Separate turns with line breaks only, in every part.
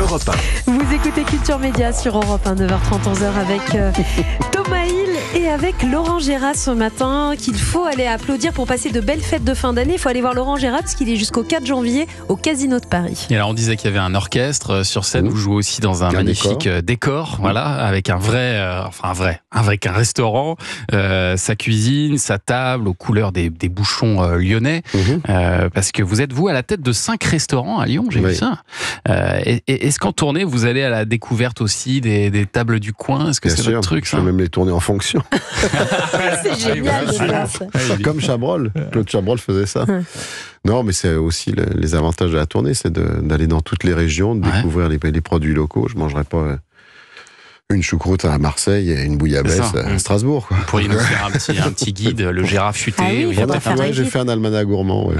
Europe 1.
Vous écoutez Culture Média sur Europe 1, 9h30, 11h avec Thomas Hill et avec Laurent Gérard ce matin, qu'il faut aller applaudir pour passer de belles fêtes de fin d'année. Il faut aller voir Laurent Gérard parce qu'il est jusqu'au 4 janvier au Casino de Paris.
Et alors on disait qu'il y avait un orchestre sur scène, vous jouez aussi dans un magnifique décor, voilà, avec un vrai restaurant, sa cuisine, sa table aux couleurs des bouchons lyonnais, parce que vous êtes vous à la tête de 5 restaurants à Lyon, j'ai vu ça. Est-ce qu'en tournée vous allez à la découverte aussi des tables du coin? Est-ce que c'est votre truc, ça?
Je peux même les tourner en fonction.
C'est génial.
Comme Chabrol. Claude Chabrol faisait ça. Non, mais c'est aussi les avantages de la tournée, c'est d'aller dans toutes les régions, de découvrir les produits locaux. Je ne mangerai pas une choucroute à Marseille et une bouillabaisse à Strasbourg. Quoi.
Vous pourriez nous faire un petit guide, le Gérard futé.
J'ai fait un almanach gourmand.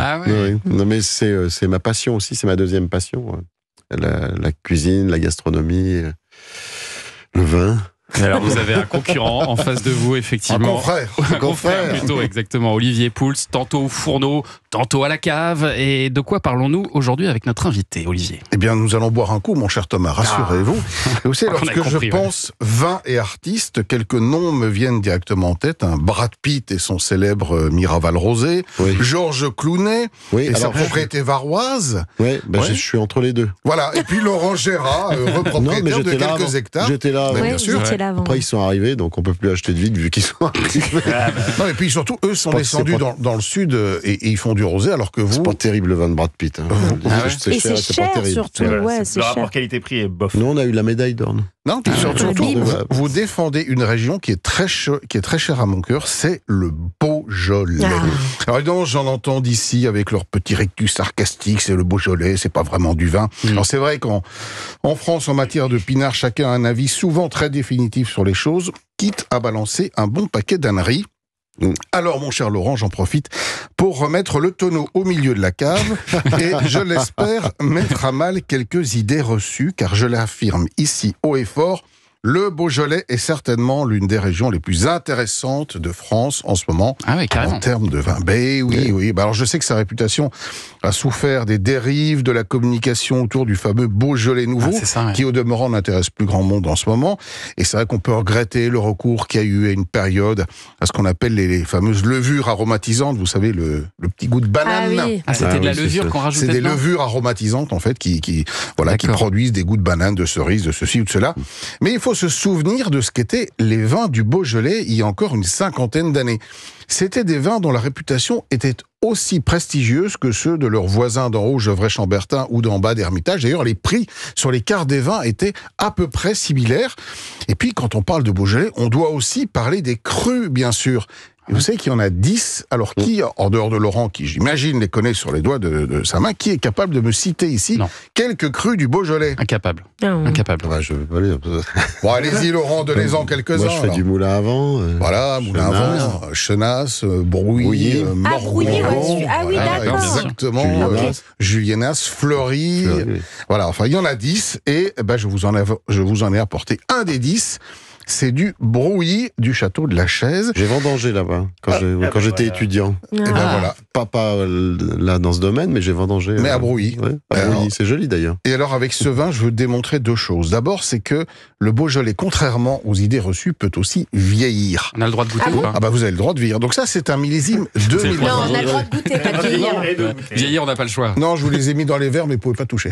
Non, mais c'est ma passion aussi, c'est ma deuxième passion. La cuisine, la gastronomie, le vin.
Alors vous avez un concurrent en face de vous, effectivement.
Un confrère
plutôt, exactement. Olivier Pouls, tantôt au fourneau, tantôt à la cave. Et de quoi parlons-nous aujourd'hui avec notre invité, Olivier?
Eh bien, nous allons boire un coup, mon cher Thomas, rassurez-vous. Vous savez, lorsque je pense vin et artiste, quelques noms me viennent directement en tête. Brad Pitt et son célèbre Miraval Rosé, Georges Clooney et sa propriété varoise.
Je suis entre les deux.
Voilà, et puis Laurent Gérard, propriétaire de quelques hectares.
J'étais là,
bien sûr.
Après, ils sont arrivés, donc on peut plus acheter de vide vu qu'ils sont arrivés.
Non, et puis surtout, eux sont descendus dans le sud et ils font du rosé, alors que vous...
C'est pas terrible le vin de Brad Pitt.
Et c'est cher, surtout.
Le rapport qualité-prix est bof.
Nous, on a eu la médaille d'or.
Non, puis surtout, vous défendez une région qui est très chère à mon cœur, c'est le Beaujolais. Alors évidemment, j'en entends d'ici avec leur petit rectus sarcastique, c'est le Beaujolais, c'est pas vraiment du vin. Alors c'est vrai qu'en France, en matière de pinard, chacun a un avis souvent très définitif sur les choses, quitte à balancer un bon paquet d'âneries. Alors, mon cher Laurent, j'en profite pour remettre le tonneau au milieu de la cave et, je l'espère, mettre à mal quelques idées reçues, car je l'affirme ici haut et fort, le Beaujolais est certainement l'une des régions les plus intéressantes de France en ce moment, en termes de vin. Oui. Alors, je sais que sa réputation a souffert des dérives de la communication autour du fameux Beaujolais nouveau, qui au demeurant n'intéresse plus grand monde en ce moment. Et c'est vrai qu'on peut regretter le recours qu'il y a eu à une période à ce qu'on appelle les fameuses levures aromatisantes. Vous savez, le petit goût de banane.
C'était de la levure qu'on rajoutait.
C'est des levures aromatisantes, en fait, qui produisent des goûts de banane, de cerise, de ceci ou de cela. Mais il faut se souvenir de ce qu'étaient les vins du Beaujolais il y a encore une 50aine d'années. C'étaient des vins dont la réputation était aussi prestigieuse que ceux de leurs voisins d'en haut, Gevrey-Chambertin, ou d'en bas d'Hermitage. D'ailleurs, les prix sur les cartes des vins étaient à peu près similaires. Et puis, quand on parle de Beaujolais, on doit aussi parler des crus, bien sûr. Et vous savez qu'il y en a 10, alors qui, en dehors de Laurent, qui j'imagine les connaît sur les doigts de sa main, qui est capable de me citer ici quelques crus du Beaujolais?
Incapable.
Je vais pas aller.
Bon, allez-y Laurent, donnez-en quelques-uns.
Moi, je fais du moulin à vent.
Voilà, moulin à vent, Chenasse, Brouilly, Morgon.
D'accord.
Exactement. Julienas, Fleury. Voilà, enfin, il y en a 10, et je vous en ai apporté un des 10. C'est du Brouilly du château de la Chaise.
J'ai vendangé là-bas quand j'étais étudiant.
Et ben voilà.
Pas là dans ce domaine, mais j'ai vendangé.
Mais à Brouilly.
Brouilly, c'est joli d'ailleurs.
Et alors avec ce vin, je veux démontrer deux choses. D'abord, c'est que le Beaujolais, contrairement aux idées reçues, peut aussi vieillir.
On a le droit de goûter ou pas?
Vous avez le droit de vieillir. Donc ça, c'est un millésime 2020.
Non, on a le droit de goûter, pas de vieillir.
Vieillir, on n'a pas le choix.
Non, je vous les ai mis dans les verres, mais vous ne pouvez pas toucher.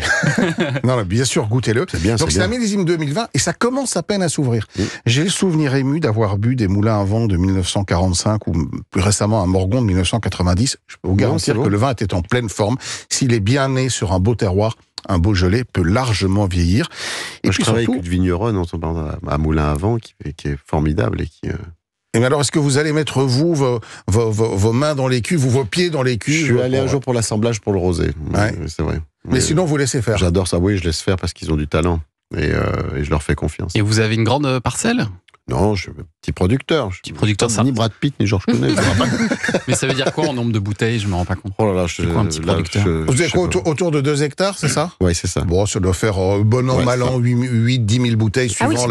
Non, bien sûr, goûtez-le.
C'est bien.
Donc c'est un millésime 2020 et ça commence à peine à s'ouvrir. J'ai le souvenir ému d'avoir bu des moulins à vent de 1945 ou plus récemment un Morgon de 1990. Je peux vous garantir que le vin était en pleine forme. S'il est bien né sur un beau terroir, un Beaujolais peut largement vieillir.
Et puis je travaille avec une vigneronne à Moulin à Vent qui est formidable et qui...
Et alors, est-ce que vous allez mettre, vous, vos mains dans les cuves ou vos pieds dans les cuves?
Je suis allé un jour pour l'assemblage pour le rosé. C'est vrai.
Mais sinon, vous laissez faire?
J'adore ça, oui, je laisse faire parce qu'ils ont du talent. Et je leur fais confiance.
Et vous avez une grande parcelle?
Non, je suis petit producteur.
Petit producteur, ça.
Ni Brad Pitt, ni Georges Clooney.
Mais ça veut dire quoi en nombre de bouteilles? Je me rends pas compte.
Oh là là,
c'est quoi un petit producteur?
Vous êtes quoi, autour de 2 hectares, c'est ça?
Oui, c'est ça.
Bon, ça doit faire bon an, mal an, 8-10 000 bouteilles, suivant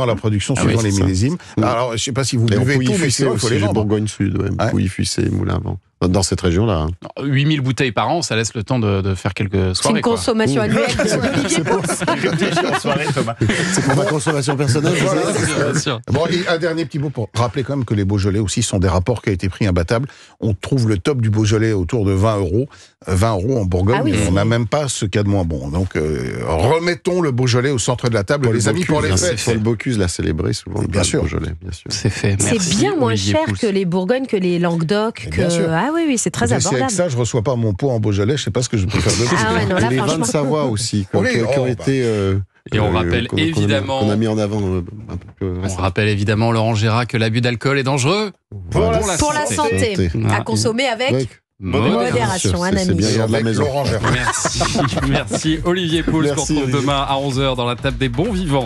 la production, suivant les millésimes. Alors, je sais pas si vous buvez tout, mais sinon, il faut les vendre.
Bourgogne Sud, Pouilly, Fussé, Moulin à Vent. Dans cette région-là.
8000 bouteilles par an, ça laisse le temps de faire quelques soirées.
C'est une consommation annuelle d'Olivier Pouls.
C'est pour ma consommation personnelle.
Bien sûr. Bon, et un dernier petit mot pour rappeler quand même que les Beaujolais aussi sont des rapports qui ont été pris imbattables. On trouve le top du Beaujolais autour de 20 €. 20 € en Bourgogne, on n'a même pas ce qu'il y a de moins bon. Donc, remettons le Beaujolais au centre de la table, les amis, pour les fêtes.
Paul Bocuse l'a célébré souvent.
Bien sûr.
Beaujolais, bien sûr.
C'est fait.
C'est bien moins cher que les Bourgognes, que les Languedoc. Ah oui, c'est très abordable.
Si avec ça, je ne reçois pas mon pot en Beaujolais, je ne sais pas ce que je peux faire de plus.
Ah ouais, non, là,
les vins de Savoie aussi, qui ont été...
Et on rappelle évidemment...
On a mis en avant un peu.
On rappelle évidemment, Laurent Gérard, que l'abus d'alcool est dangereux
pour la santé. À consommer avec... modération, un ami.
C'est bien de la maison.
Merci Olivier Pouls, qu'on retrouve demain à 11h dans la table des bons vivants.